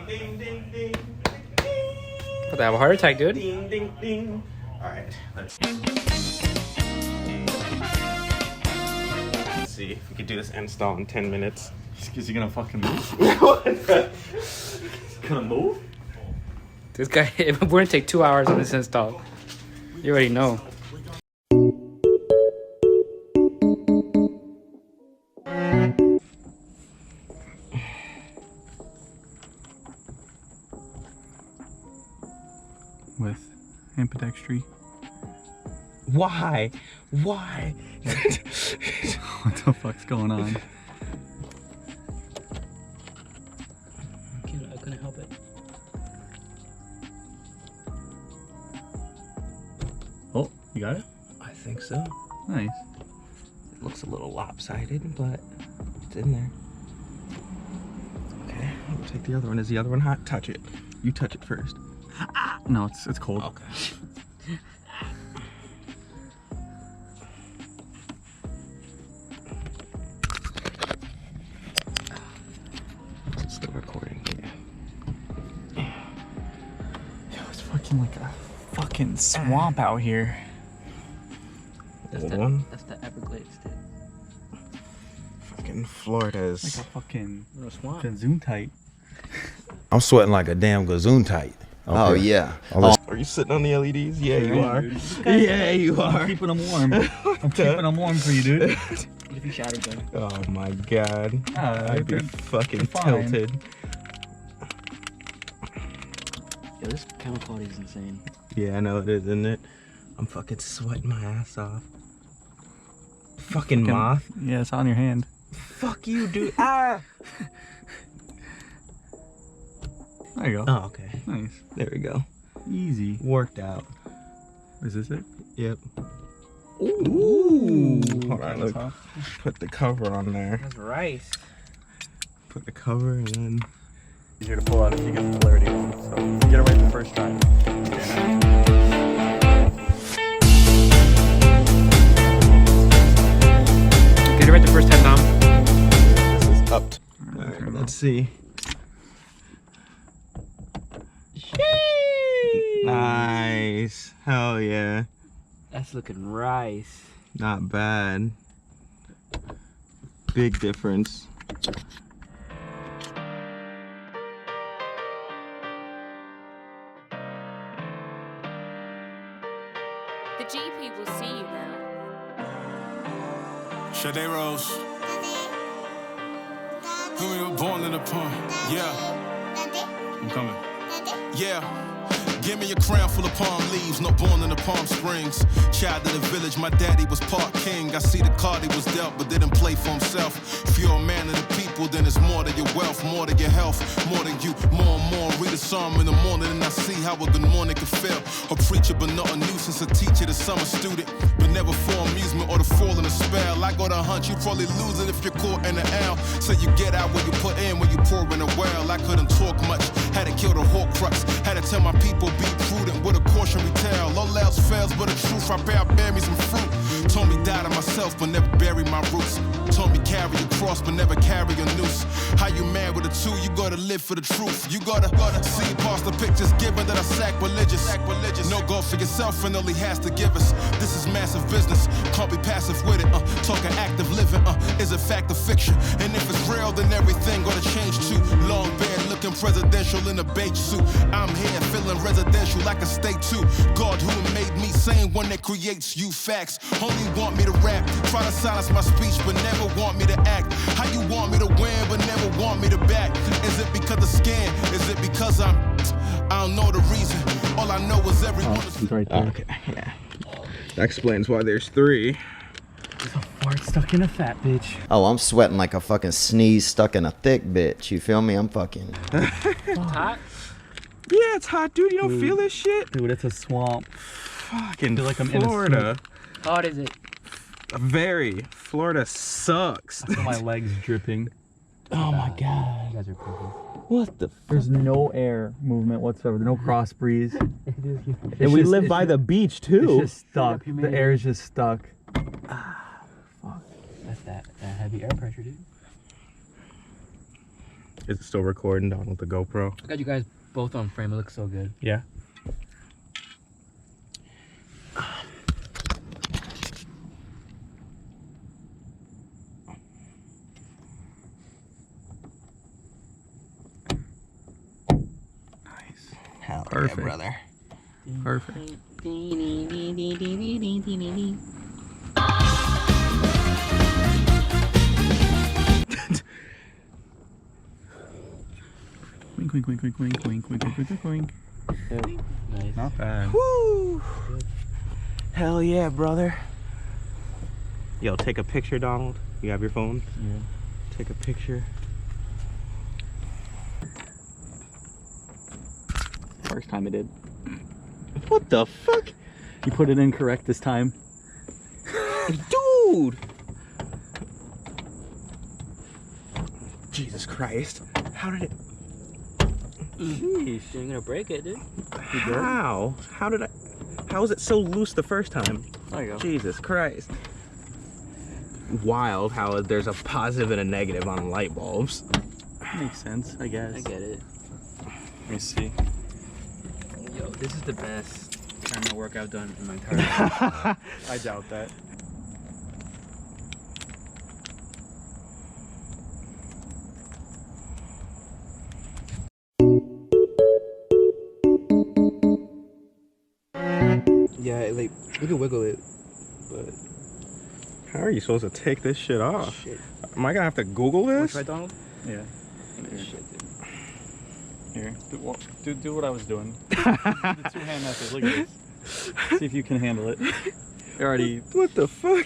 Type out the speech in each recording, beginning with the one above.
ding, ding, ding. But they have a heart attack, dude. Ding, ding, ding. All right. Let's see if we could do this install in 10 minutes. Is he gonna fucking move? What? Gonna move? This guy, we're gonna take 2 hours on this install. You already know. With ambidextry. Why? Why? What the fuck's going on? I couldn't help it. Oh, you got it? I think so. Nice. It looks a little lopsided, but it's in there. Okay, we'll take the other one. Is the other one hot? Touch it. You touch it first. No, it's cold. Okay. It's still recording. Yeah. Yo, it's fucking like a fucking swamp out here. That's the Everglades, dude. Fucking Florida's. Like a fucking Little swamp. zoom tight. I'm sweating like a damn gazoon tight. Oh yeah. Are you sitting on the LEDs? Yeah, you are. Yeah, you I'm are. keeping them warm. I'm keeping them warm for you, dude. What if you shattered them? Oh my god. I'd be fucking fine. tilted. Yo, this camera quality is insane. Yeah, I know it is, isn't it? I'm fucking sweating my ass off. Fucking moth. Yeah, it's on your hand. Fuck you, dude. Ah! There you go. Oh, okay. Nice. There we go. Easy. Worked out. Is this it? Yep. Ooh. Hold Okay, on, that's look. off. Put the cover on there. That's rice. Put the cover and then... Easier to pull out if you get the polarity wrong. So get it right the first time. Get it right the first time, Tom. This is up. Alright, let's see. Nice. Hell yeah. That's looking rice. Not bad. Big difference. The GP will see you now. Sade Rose. Who we were born in the pond. Yeah. I'm coming. Yeah. Give me a crown full of palm leaves, not born in the Palm Springs. Child of the village, my daddy was part king. I see the card he was dealt, but didn't play for himself. If you're a man of the people, then it's more than your wealth, more than your health, more than you, more and more. Read a psalm in the morning and I see how a good morning can feel. A preacher, but not a nuisance, a teacher, the summer student, but never for amusement or to fall in a spell. I go to hunt, you probably lose it if you're caught in the L. So you get out what you put in when you pour in a well. I couldn't talk much, had to kill the Horcrux, had to tell my people be prudent with a cautionary tale. All else fails, but the truth, I bear me some fruit. Told me die to myself, but never bury my roots. Told me carry a cross, but never carry a noose. How you mad with a two? You gotta live for the truth. You gotta see past the pictures given that are sacrilegious. No God for yourself and all he has to give us. This is massive business, can't be passive with it. Talking active living, is it fact or fiction? And if it's real, then everything gotta change too. Long beard, looking presidential in a beige suit. I'm here feeling residential like a state too. God who made me, same one that creates you. Facts only want me to rap, try to silence my speech, but never want me to act. How you want me to win, but never want me to back? Is it because of skin? Is it because I don't know the reason. All I know is everyone is right there. Okay, yeah. That explains why there's three. There's a fart stuck in a fat bitch. Oh, I'm sweating like a fucking sneeze stuck in a thick bitch. You feel me? I'm fucking. Hot? Yeah, it's hot, dude. You don't feel this shit? Dude, it's a swamp. Fucking feel like I'm in a Florida. How hot is it? Very. Florida sucks. I feel my legs dripping. Oh my god. You guys are perfect. What the There's no air movement whatsoever. There's no cross breeze. And we live by the beach too. It's just stuck. The air is just stuck. Fuck. That's that heavy air pressure, dude. Is it still recording down with the GoPro? I got you guys both on frame. It looks so good. Yeah. Nice. Hell Perfect. yeah, brother. Perfect. Wink, wink, wink, wink, wink, wink, wink, wink, wink, wink. Nice. Not bad. Woo! Hell yeah, brother. Yo, take a picture, Donald. You have your phone? Yeah. Take a picture. First time I did. What the fuck? You put it incorrect this time. Dude! Jesus Christ. How did it... You're gonna break it, dude. How? How did I... How was it so loose the first time? There you go. Jesus Christ. Wild how there's a positive and a negative on light bulbs. Makes sense, I guess. I get it. Let me see. Yo, this is the best camera work I've done in my entire life. I doubt that. Yeah, like, we can wiggle it, but... How are you supposed to take this shit off? Shit. Am I gonna have to Google this? Right, Donald? Yeah. Shit, dude. Here. Do what I was doing. The two-hand method. Look at this. See if you can handle it. You already... What the fuck?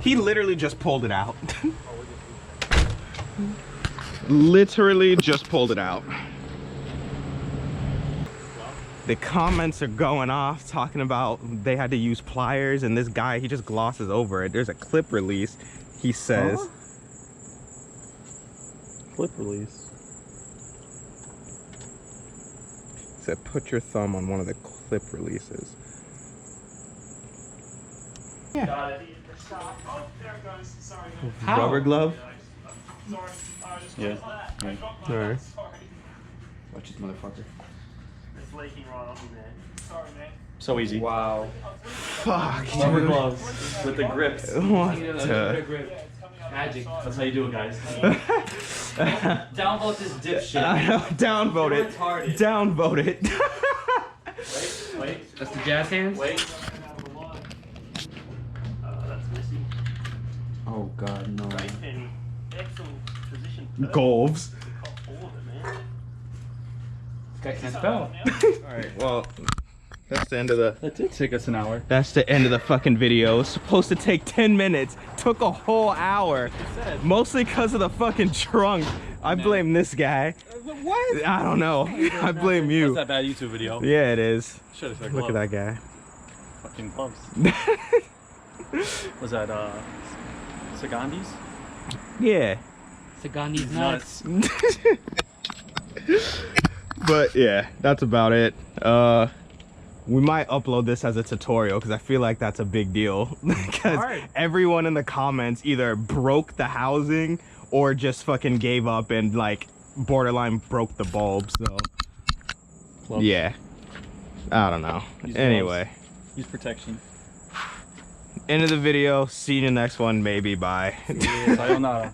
He literally just pulled it out. Literally just pulled it out. The comments are going off talking about they had to use pliers, and this guy, he just glosses over it. There's a clip release, he says. Huh? Clip release. He said put your thumb on one of the clip releases. Got it. Oh, there it goes. Sorry. How? Rubber glove? Sorry. Yeah. Alright. Watch this motherfucker. It's leaking right on me, man. Sorry, man. So easy. Wow. Fuck, Rubber dude. gloves with the grips. What the... Magic. That's how you do it, guys. Downvote this dipshit. I know, downvote You're it. retarded. Downvote it. Wait. That's the jazz hands? Wait. That's missing. Oh god, no. Great penny. Excellent position. Golves. All of it, man. This guy can't spell. Alright, well, that's the end of the... That did take us an hour. That's the end of the fucking video. It's supposed to take 10 minutes. Took a whole hour. Mostly because of the fucking trunk. I blame this guy. What? I don't know. I blame you. That's that bad YouTube video. Yeah, it is. Should have said Look at that guy. Fucking gloves. Was that Sagandis? Yeah. Sagandi's nuts. But yeah, that's about it. We might upload this as a tutorial because I feel like that's a big deal. Because everyone in the comments either broke the housing or just fucking gave up and like borderline broke the bulb. So Gloves. yeah, I don't know. Use Anyway, Use protection. End of the video. See you in the next one. Maybe. Bye. Sayonara.